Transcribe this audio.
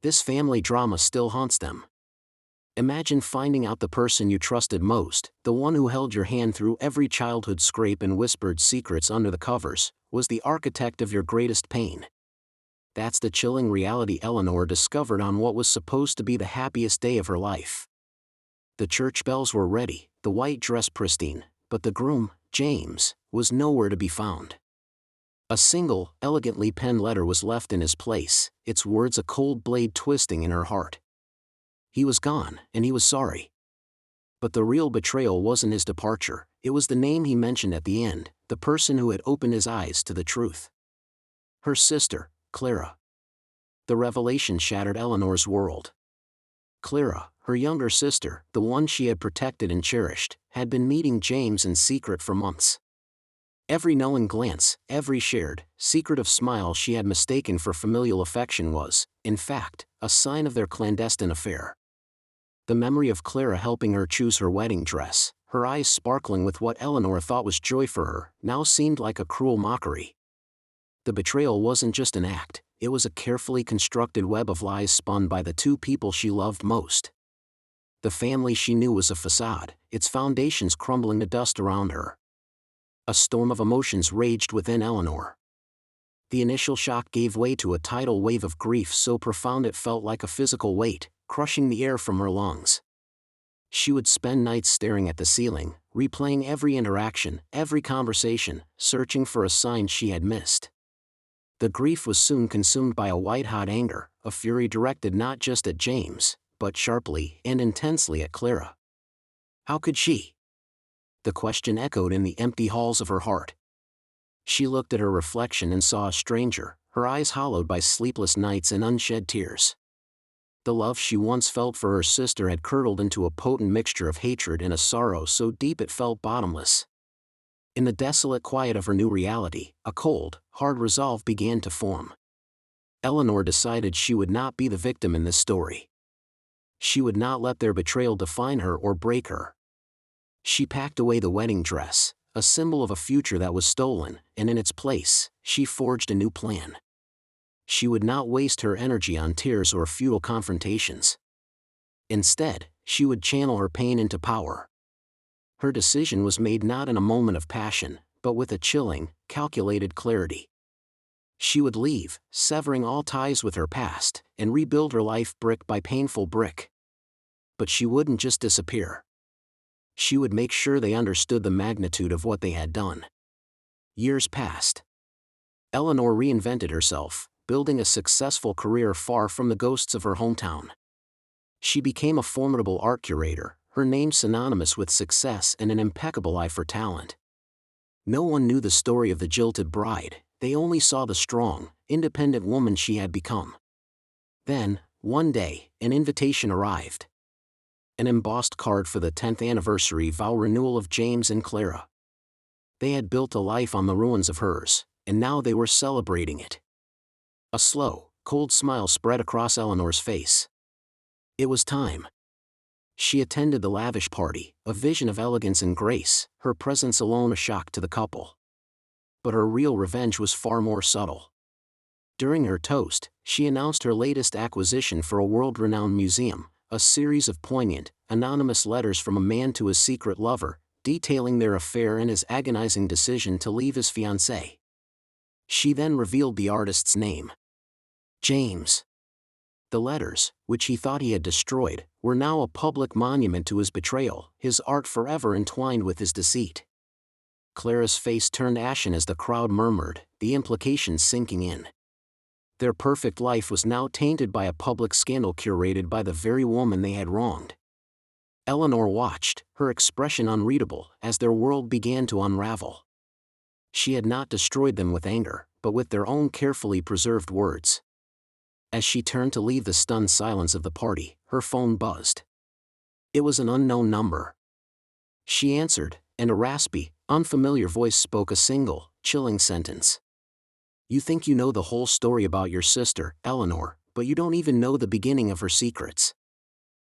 This family drama still haunts them. Imagine finding out the person you trusted most, the one who held your hand through every childhood scrape and whispered secrets under the covers, was the architect of your greatest pain. That's the chilling reality Eleanor discovered on what was supposed to be the happiest day of her life. The church bells were ready, the white dress pristine, but the groom, James, was nowhere to be found. A single, elegantly penned letter was left in his place, its words a cold blade twisting in her heart. He was gone, and he was sorry. But the real betrayal wasn't his departure, it was the name he mentioned at the end, the person who had opened his eyes to the truth. Her sister, Clara. The revelation shattered Eleanor's world. Clara, her younger sister, the one she had protected and cherished, had been meeting James in secret for months. Every knowing glance, every shared, secretive smile she had mistaken for familial affection was, in fact, a sign of their clandestine affair. The memory of Clara helping her choose her wedding dress, her eyes sparkling with what Eleanor thought was joy for her, now seemed like a cruel mockery. The betrayal wasn't just an act, it was a carefully constructed web of lies spun by the two people she loved most. The family she knew was a facade, its foundations crumbling to dust around her. A storm of emotions raged within Eleanor. The initial shock gave way to a tidal wave of grief so profound it felt like a physical weight, crushing the air from her lungs. She would spend nights staring at the ceiling, replaying every interaction, every conversation, searching for a sign she had missed. The grief was soon consumed by a white-hot anger, a fury directed not just at James, but sharply and intensely at Clara. How could she? The question echoed in the empty halls of her heart. She looked at her reflection and saw a stranger, her eyes hollowed by sleepless nights and unshed tears. The love she once felt for her sister had curdled into a potent mixture of hatred and a sorrow so deep it felt bottomless. In the desolate quiet of her new reality, a cold, hard resolve began to form. Eleanor decided she would not be the victim in this story. She would not let their betrayal define her or break her. She packed away the wedding dress, a symbol of a future that was stolen, and in its place, she forged a new plan. She would not waste her energy on tears or futile confrontations. Instead, she would channel her pain into power. Her decision was made not in a moment of passion, but with a chilling, calculated clarity. She would leave, severing all ties with her past, and rebuild her life brick by painful brick. But she wouldn't just disappear. She would make sure they understood the magnitude of what they had done. Years passed. Eleanor reinvented herself, building a successful career far from the ghosts of her hometown. She became a formidable art curator, her name synonymous with success and an impeccable eye for talent. No one knew the story of the jilted bride, they only saw the strong, independent woman she had become. Then, one day, an invitation arrived. An embossed card for the 10th anniversary vow renewal of James and Clara. They had built a life on the ruins of hers, and now they were celebrating it. A slow, cold smile spread across Eleanor's face. It was time. She attended the lavish party, a vision of elegance and grace, her presence alone a shock to the couple. But her real revenge was far more subtle. During her toast, she announced her latest acquisition for a world-renowned museum, a series of poignant, anonymous letters from a man to his secret lover, detailing their affair and his agonizing decision to leave his fiancée. She then revealed the artist's name. James. The letters, which he thought he had destroyed, were now a public monument to his betrayal, his art forever entwined with his deceit. Clara's face turned ashen as the crowd murmured, the implications sinking in. Their perfect life was now tainted by a public scandal curated by the very woman they had wronged. Eleanor watched, her expression unreadable, as their world began to unravel. She had not destroyed them with anger, but with their own carefully preserved words. As she turned to leave the stunned silence of the party, her phone buzzed. It was an unknown number. She answered, and a raspy, unfamiliar voice spoke a single, chilling sentence. You think you know the whole story about your sister, Eleanor, but you don't even know the beginning of her secrets.